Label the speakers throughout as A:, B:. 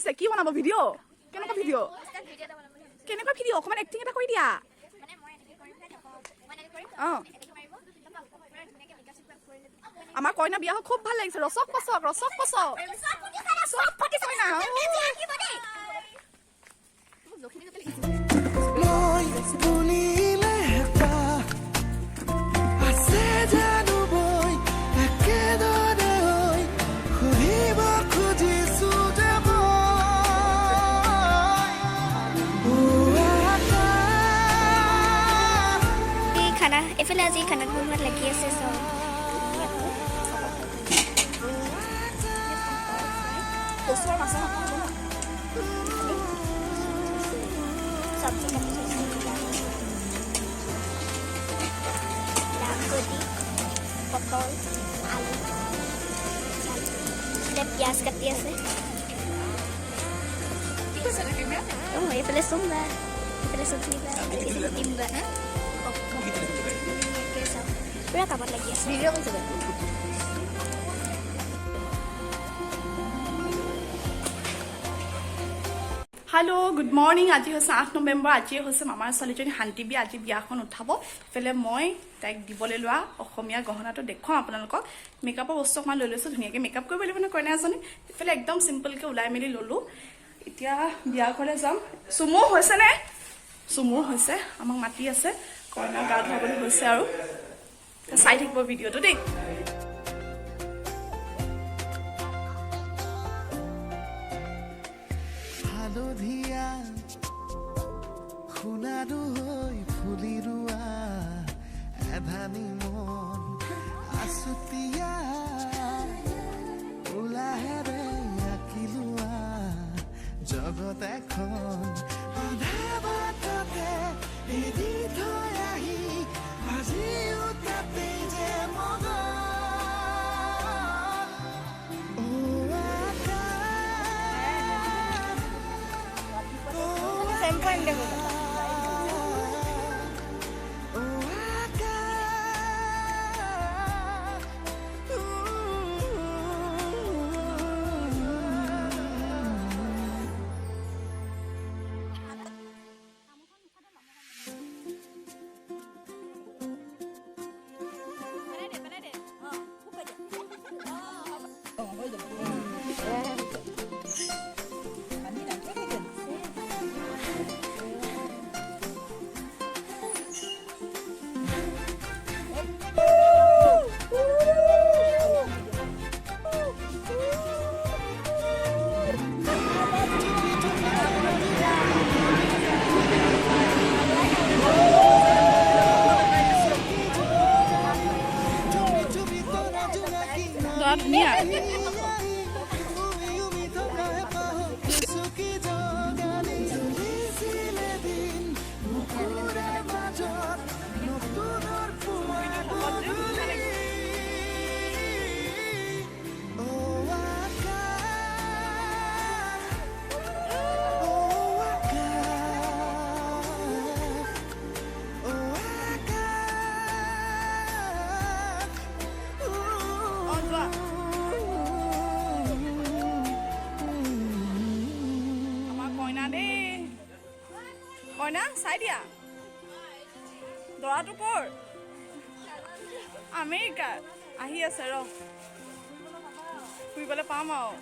A: ভাবিছে কি বনাব ভিডিঅ' কেনেকুৱা ভিডিঅ' কেনেকুৱা ভিডিঅ' অকণমান এক্টিং এটা কৰি দিয়া অঁ আমাৰ কইনা বিয়া খুব ভাল লাগিছে ৰচক পচক চব পাতি কইনা
B: এইফালে আজি খানাত বনোৱাত লাগি আছে চব চব্জি কাটি দাংবডি পটল আলু পিঁয়াজ কাটি আছে এইফালে চুমবা এইফালে চব্জি দিমবা পুৰা কামত লাগি আছে
A: হেল্ল' গুড মৰ্ণিং আজি হৈছে 8 নৱেম্বৰ আজিয়ে হৈছে মামাৰ ছোৱালীজনী শান্তি বিয়া আজি বিয়াখন উঠাব ইফালে মই তাইক দিবলৈ লোৱা অসমীয়া গহনাটো দেখুৱাম আপোনালোকক মেকআপৰ বস্তু অকণমান লৈ লৈছোঁ ধুনীয়াকৈ মেকআপ কৰিব লাগিব নহয় কইনা এজনী ইফালে একদম চিম্পলকৈ ওলাই মেলি ল'লোঁ এতিয়া বিয়া ঘৰলৈ যাম চুমু হৈছেনে চুমুৰ হৈছে আমাক মাতি আছে কইনা গা ধুৱাবলৈ হৈছে আৰু চাই থাকিব ভিডিঅ'টো দেই
C: হালধীয়া সোণাৰু হৈ ফুলি ৰোৱা এধানি মন আছুতীয়া উলাহেৰে আঁকি লোৱা জগত এখন আধা বাটতে এৰি থৈ আহি আজিও তাতে যে মগন
A: ধুনীয়া কইনা চাই দিয়া দৰাটো কৰ আমেৰিকাত আহি আছে ৰ ফুৰিবলৈ পাম আৰু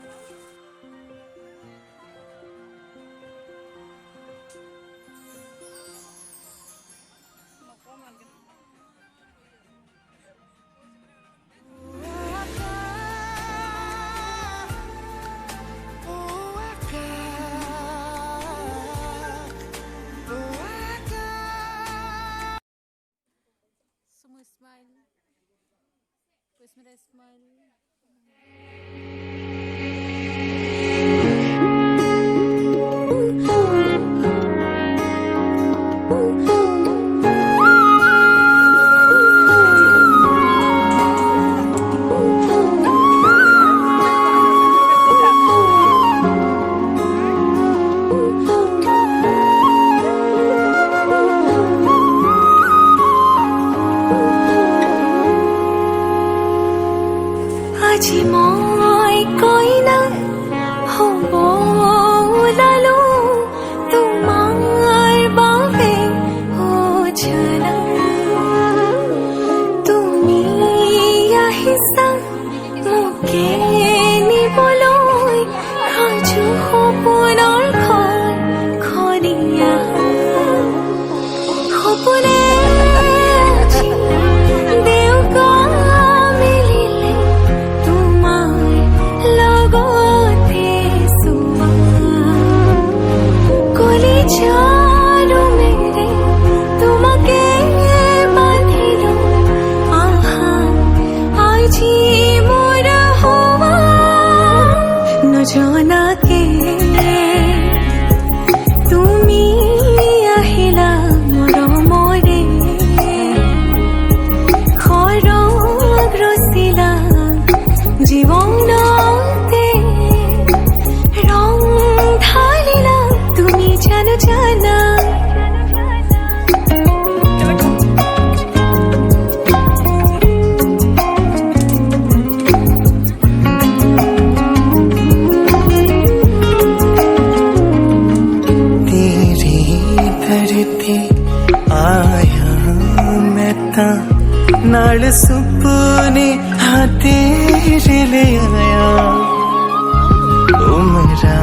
D: Smile. Pues mira, smile.
B: আজি মই কইনা হ'ব
C: नाल सुपने हाँ तेरे ले आया उमरा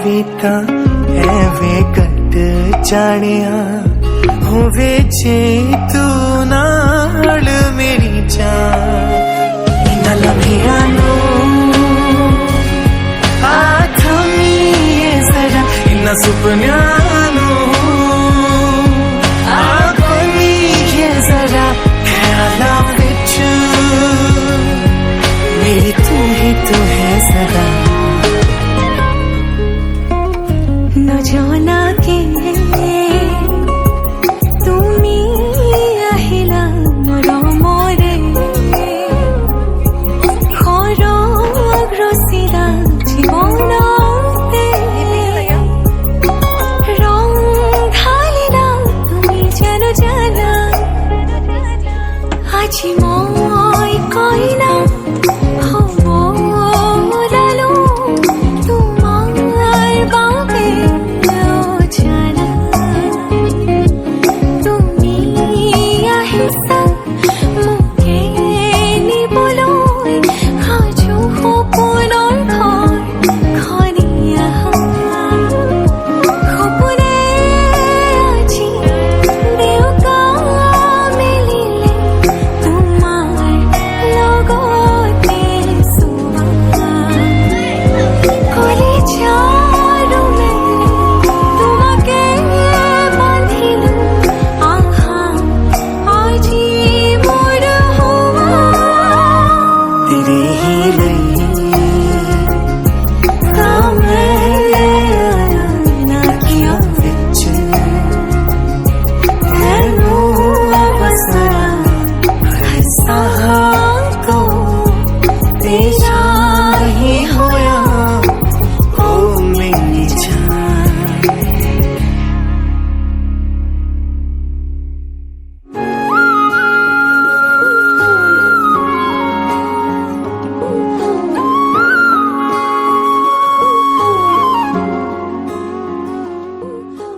C: बीता है वे कट जानिया होवे जे तू नाल मेरी जान इन्ना लम्हिया नो आथमीए जरा इन्ना सुपन्या नो आथमीए जरा ख्याला विच मेरी तू ही तू है सदा न जाना के তুমি আহিলা মোৰ মৰে খৰগ্ৰচিৰা জীৱনতে ৰং ঢালিলা তুমি জানো জানা আজি মই কইনা